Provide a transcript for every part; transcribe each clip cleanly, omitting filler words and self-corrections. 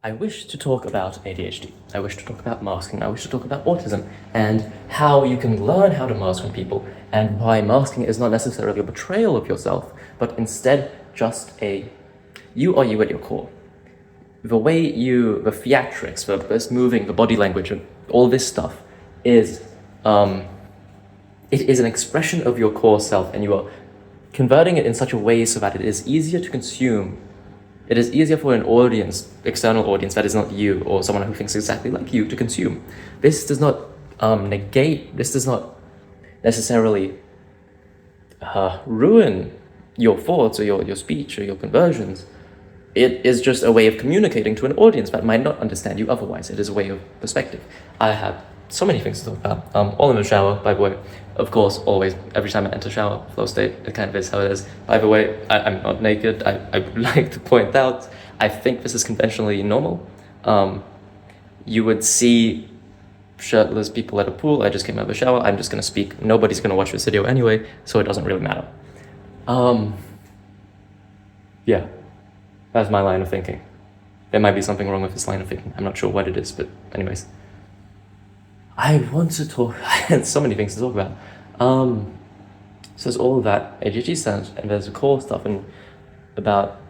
I wish to talk about ADHD. I wish to talk about masking. I wish to talk about autism and how you can learn how to mask on people and why masking is not necessarily a betrayal of yourself, but instead just you are you at your core. The theatrics, the moving, the body language, and all this stuff is, it is an expression of your core self, and you are converting it in such a way so that it is easier to consume. It is easier for an audience, external audience that is not you or someone who thinks exactly like you to consume. This does not this does not necessarily ruin your thoughts or your speech or your conversions. It is just a way of communicating to an audience that might not understand you otherwise. It is a way of perspective. I have so many things to talk about, all in the shower, by the way. Of course, always, every time I enter shower, flow state, it kind of is how it is. By the way, I'm not naked. I would like to point out, I think this is conventionally normal. You would see shirtless people at a pool. I just came out of the shower. I'm just going to speak. Nobody's going to watch this video anyway, so it doesn't really matter. Yeah, that's my line of thinking. There might be something wrong with this line of thinking. I'm not sure what it is, but anyways. I want to talk, I had so many things to talk about. So there's all of that ADHD stuff, and there's the core stuff, and about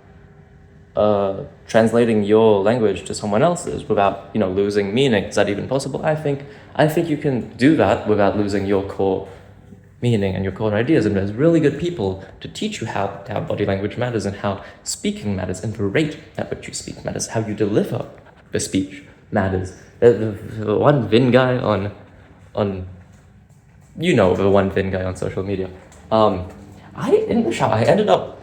translating your language to someone else's without, losing meaning. Is that even possible? I think you can do that without losing your core meaning and your core ideas, and there's really good people to teach you how body language matters and how speaking matters and the rate at which you speak matters, how you deliver the speech matters. The one Vin guy on the one Vin guy on social media. I ended up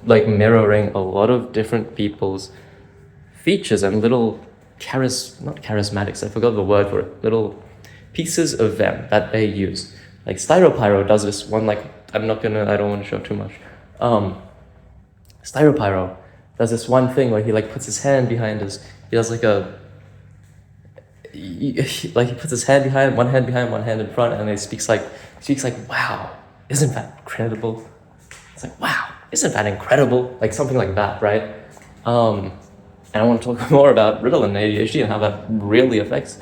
mirroring a lot of different people's features and little not charismatics, I forgot the word for it, little pieces of them that they use. Like Styropyro does this one, I don't want to show too much. Styropyro does this one thing where he puts his hand behind he does he puts his hand behind, one hand in front, and he speaks like, wow, isn't that incredible? It's like, wow, isn't that incredible? Something like that, right? And I want to talk more about Ritalin and ADHD and how that really affects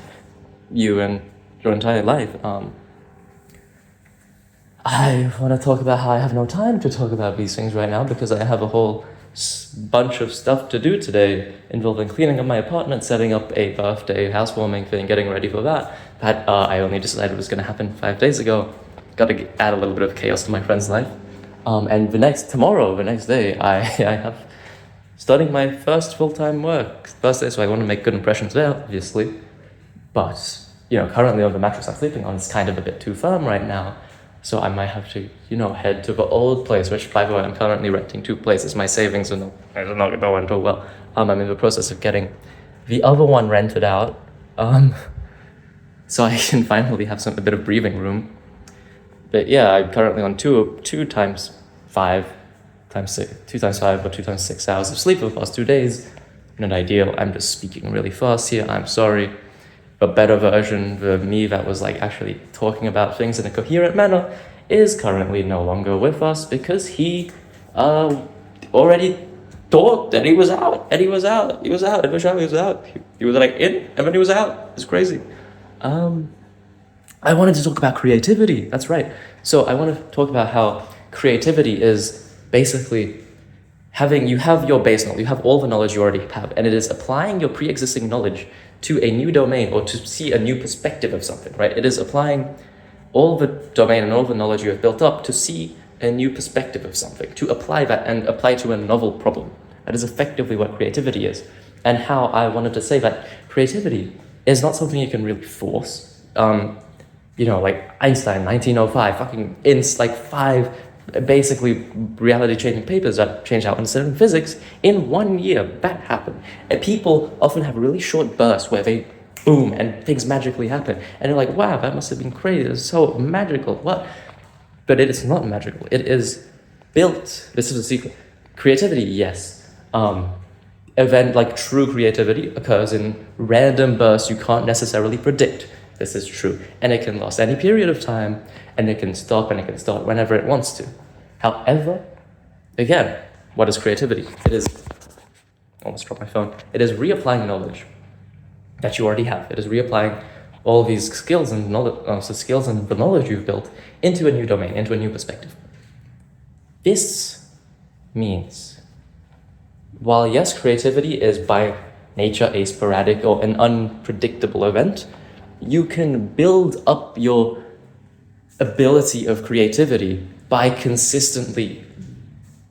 you and your entire life. I want to talk about how I have no time to talk about these things right now because I have a whole bunch of stuff to do today involving cleaning up my apartment, setting up a birthday housewarming thing, getting ready for that I only decided was going to happen 5 days ago. Got to add a little bit of chaos to my friend's life. And the next day, I have starting my first full-time work Thursday, so I want to make good impressions there, obviously. But, currently on the mattress I'm sleeping on is kind of a bit too firm right now. So I might have to, head to the old place, which, by the way, I'm currently renting 2 places. My savings are not going too well. I'm in the process of getting the other one rented out, so I can finally have a bit of breathing room. But yeah, I'm currently on 2 times 5 or 2 times 6 hours of sleep for the past 2 days. Not ideal. I'm just speaking really fast here. I'm sorry. A better version, the me that was actually talking about things in a coherent manner, is currently no longer with us because he already thought that he was out, and he was out in the shower, he was out. He was in, and then he was out. It's crazy. I wanted to talk about creativity. That's right. So I want to talk about how creativity is basically you have your base knowledge, you have all the knowledge you already have, and it is applying your pre-existing knowledge to a new domain or to see a new perspective of something, right? It is applying all the domain and all the knowledge you have built up to see a new perspective of something, to apply that and apply to a novel problem. That is effectively what creativity is. And how I wanted to say that creativity is not something you can really force. Einstein, 1905, fucking 5 basically reality-changing papers that changed how we understand physics in 1 year. That happened. And people often have really short bursts where they boom and things magically happen. And you're like, wow, that must have been crazy. It's so magical. What? But it is not magical. It is built. This is a secret. Creativity, yes. True creativity occurs in random bursts you can't necessarily predict. This is true. And it can last any period of time, and it can stop and it can start whenever it wants to. However, again, what is creativity? It is almost dropped my phone. It is reapplying knowledge that you already have. It is reapplying all these skills and knowledge, skills and the knowledge you've built into a new domain, into a new perspective. This means, while yes, creativity is by nature a sporadic or an unpredictable event, you can build up your ability of creativity by consistently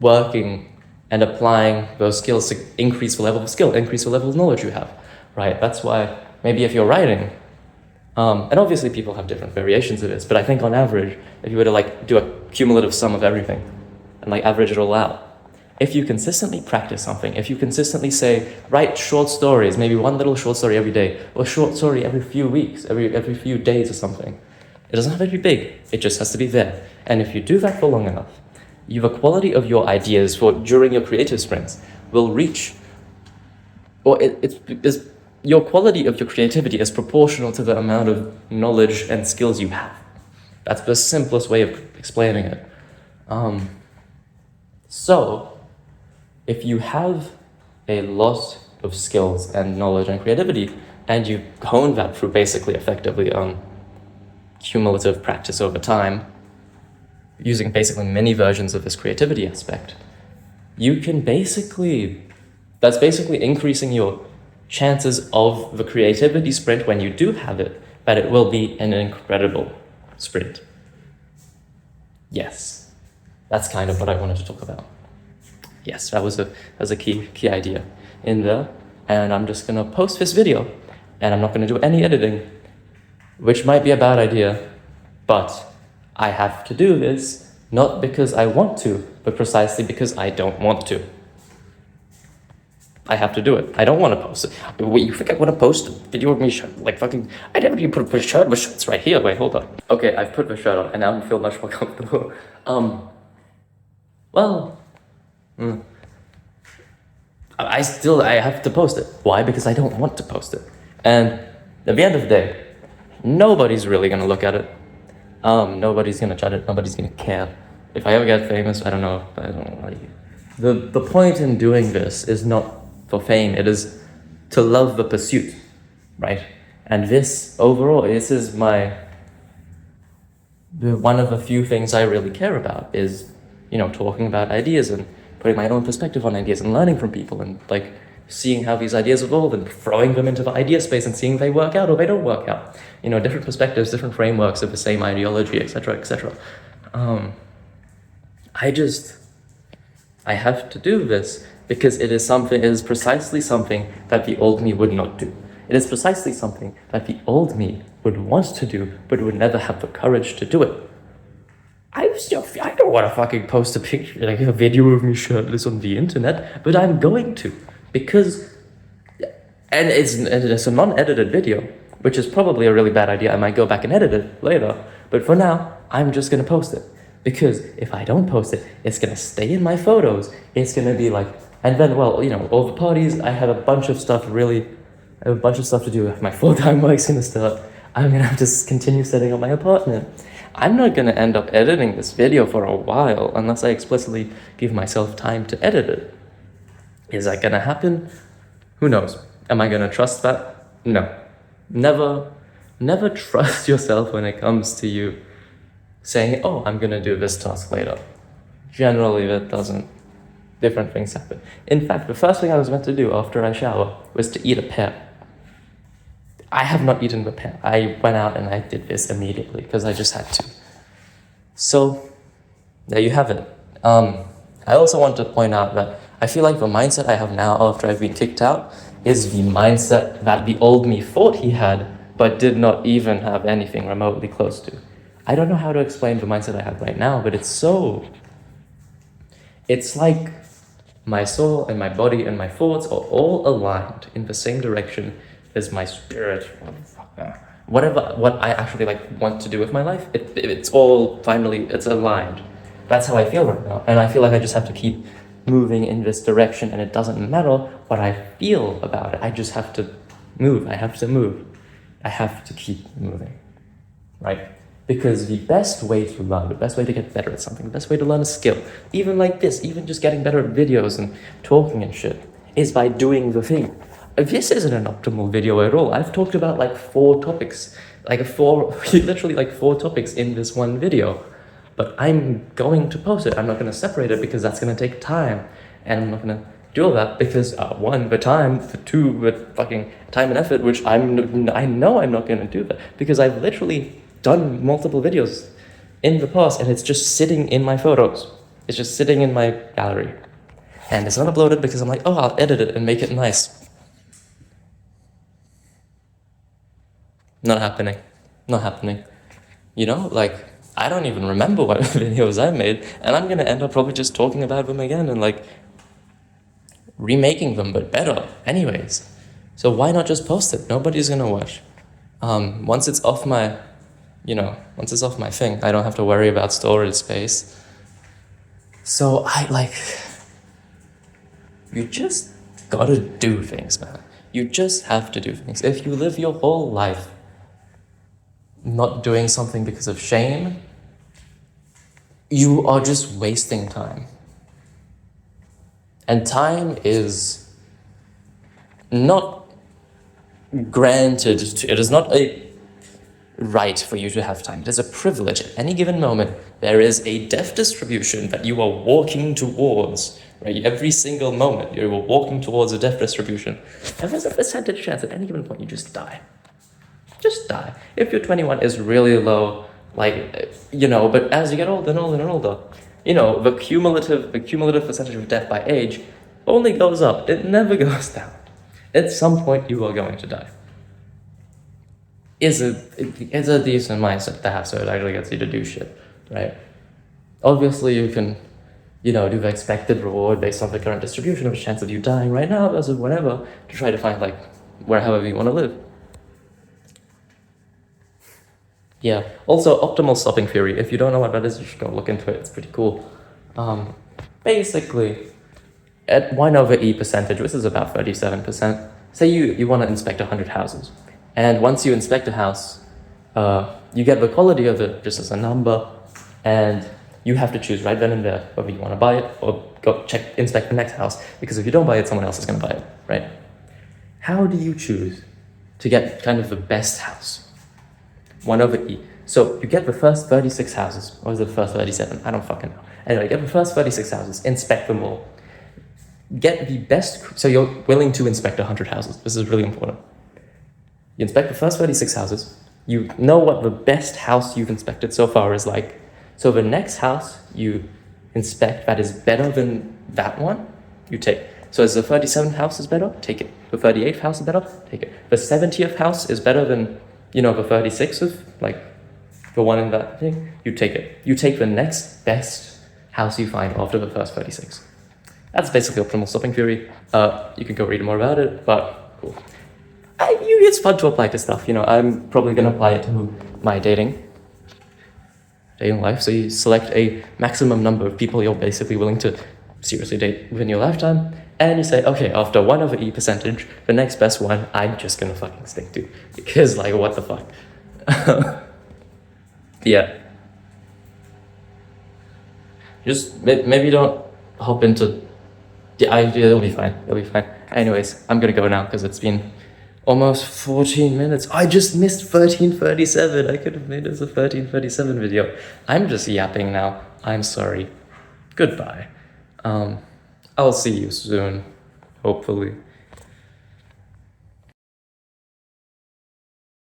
working and applying those skills to increase the level of skill, increase the level of knowledge you have, right? That's why maybe if you're writing, and obviously people have different variations of this, but I think on average, if you were to like do a cumulative sum of everything and like average it all out, if you consistently practice something, if you consistently say, write short stories, maybe one little short story every day, or short story every few weeks, every few days or something, it doesn't have to be big, it just has to be there. And if you do that for long enough, the quality of your ideas during your creative sprints will reach, or your quality of your creativity is proportional to the amount of knowledge and skills you have. That's the simplest way of explaining it. So, if you have a lot of skills and knowledge and creativity, and you hone that through basically effectively cumulative practice over time, using basically many versions of this creativity aspect, that's basically increasing your chances of the creativity sprint when you do have it, that it will be an incredible sprint. Yes, that's kind of what I wanted to talk about. Yes, that was a key idea in there. And I'm just gonna post this video, and I'm not gonna do any editing, which might be a bad idea, but I have to do this, not because I want to, but precisely because I don't want to. I have to do it. I don't want to post it. Wait, you think I want to post a video of me I never even put a shirt, my shirt's right here. Wait, hold on. Okay, I've put the shirt on, and now I feel much more comfortable. I have to post it. Why? Because I don't want to post it. And at the end of the day, nobody's really gonna look at it. Nobody's gonna judge it. Nobody's gonna care. If I ever get famous, I don't know. The point in doing this is not for fame. It is to love the pursuit, right? And this is one of the few things I really care about is, talking about ideas and putting my own perspective on ideas and learning from people and like seeing how these ideas evolve and throwing them into the idea space and seeing if they work out or they don't work out. Different perspectives, different frameworks of the same ideology, etc., etc. I have to do this because it is precisely something that the old me would not do. It is precisely something that the old me would want to do, but would never have the courage to do it. I don't want to fucking post a picture, like a video of me shirtless on the internet, but I'm going to, because, and it's a non-edited video, which is probably a really bad idea. I might go back and edit it later, but for now, I'm just going to post it. Because if I don't post it, it's going to stay in my photos. It's going to be like, and then, all the parties, I have a bunch of stuff to do. My full-time work's going to start. I'm going to have to continue setting up my apartment. I'm not going to end up editing this video for a while unless I explicitly give myself time to edit it. Is that going to happen? Who knows? Am I going to trust that? No. Never trust yourself when it comes to you saying, oh, I'm going to do this task later. Generally, that doesn't. Different things happen. In fact, the first thing I was meant to do after I shower was to eat a pear. I have not eaten the pear. I went out and I did this immediately because I just had to. So, there you have it. I also want to point out that I feel like the mindset I have now after I've been kicked out is the mindset that the old me thought he had, but did not even have anything remotely close to. I don't know how to explain the mindset I have right now, but it's like my soul and my body and my thoughts are all aligned in the same direction as my spirit. What I actually want to do with my life, it's aligned. That's how I feel right now. And I feel like I just have to keep moving in this direction, and it doesn't matter what I feel about it. I just have to move. I have to keep moving, right? Because the best way to learn, the best way to get better at something, the best way to learn a skill, even like this, even just getting better at videos and talking and shit, is by doing the thing. This isn't an optimal video at all. I've talked about like 4 topics, literally like 4 topics in this one video. But I'm going to post it. I'm not going to separate it because that's going to take time. And I'm not going to do all that because 1, the time, 2, the fucking time and effort, which I know I'm not going to do that because I've literally done multiple videos in the past and it's just sitting in my photos. It's just sitting in my gallery. And it's not uploaded because I'm like, oh, I'll edit it and make it nice. Not happening. Not happening. You know, like, I don't even remember what videos I made, and I'm gonna end up probably just talking about them again and like remaking them, but better anyways. So why not just post it? Nobody's gonna watch. Once it's off my thing, I don't have to worry about storage space. So you just gotta do things, man. You just have to do things. If you live your whole life not doing something because of shame, you are just wasting time. And time is not granted it is not a right for you to have time. It is a privilege. At any given moment, there is a death distribution that you are walking towards, right? Every single moment, you are walking towards a death distribution. And there's a percentage chance at any given point you just die. Just die. If you're 21, it's really low, but as you get older and older and older, the cumulative percentage of death by age only goes up. It never goes down. At some point, you are going to die. It's a decent mindset to have, so it actually gets you to do shit, right? Obviously, you can, do the expected reward based on the current distribution of the chance of you dying right now versus whatever to try to find, however you want to live. Yeah. Also, optimal stopping theory. If you don't know what that is, you should go look into it. It's pretty cool. Basically, at 1/e percentage, this is about 37%. Say you want to inspect 100 houses. And once you inspect a house, you get the quality of it just as a number, and you have to choose right then and there whether you want to buy it or go inspect the next house. Because if you don't buy it, someone else is going to buy it, right? How do you choose to get kind of the best house? 1/e. So you get the first 36 houses, or is it the first 37? I don't fucking know. Anyway, get the first 36 houses, inspect them all. Get the best, so you're willing to inspect 100 houses. This is really important. You inspect the first 36 houses. You know what the best house you've inspected so far is like. So the next house you inspect that is better than that one, you take. So as the 37th house is better, take it. The 38th house is better, take it. The 70th house is better than, the 36th, the one in that thing, you take it. You take the next best house you find after the first 36. That's basically optimal stopping theory. You can go read more about it, but cool. It's fun to apply to stuff, I'm probably going to apply it to my dating life. So you select a maximum number of people you're basically willing to seriously date within your lifetime, and you say, okay, after 1/e percentage, the next best one, I'm just going to fucking stick to. Because, what the fuck? Yeah. Just, maybe don't hop into... it'll be fine. It'll be fine. Anyways, I'm going to go now because it's been almost 14 minutes. I just missed 13:37. I could have made this a 13:37 video. I'm just yapping now. I'm sorry. Goodbye. I'll see you soon, hopefully.